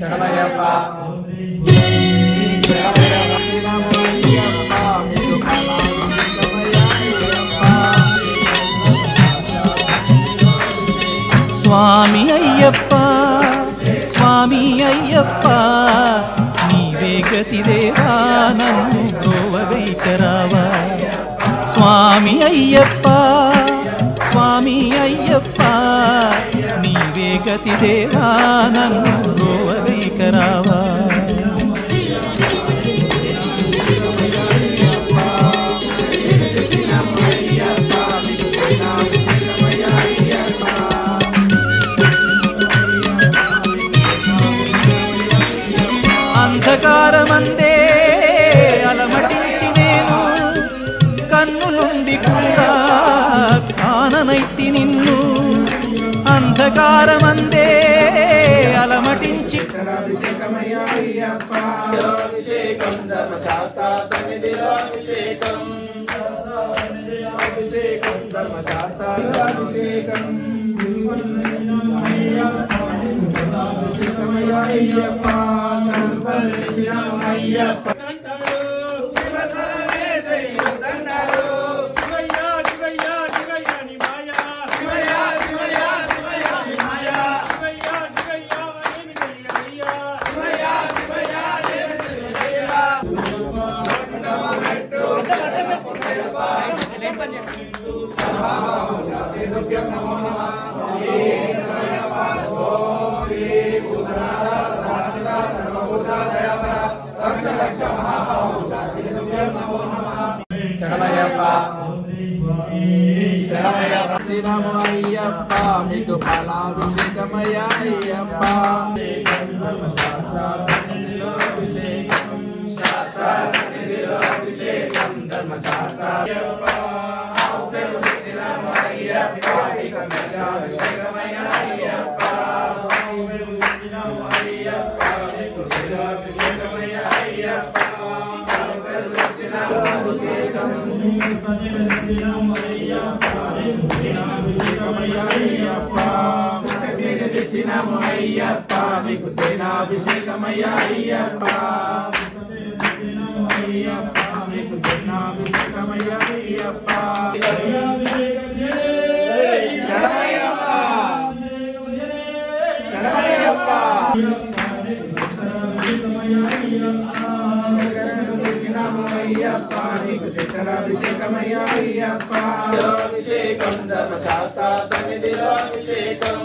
శరణమయ్యప్ప స్వామి అయ్యప్ప స్వామి అయ్యప్ప నీవే గతి దేవా నన్ను బ్రోవగైకరావా స్వామి అయ్యప్ప స్వామి అయ్యప్ప నీవే గతి దేవా నన్ను బ్రోవగైకరావా అంధకారమందే అలమటించి నేను కన్ను నుండి కూడా కాననైతి నిన్ను అంధకారమందే అలమటించి శ్రీరామయ్యప్ప మీకు ఫలాభిషేకమయ్యప్ప అయ్యప్ప మీకు తేనాభిషేకమయ్యప్ప మీకు తేనాభిషేకమయ్యప్ప అభిషేకం ధర్మశాస్త్ర సన్నిధిలో అభిషేకం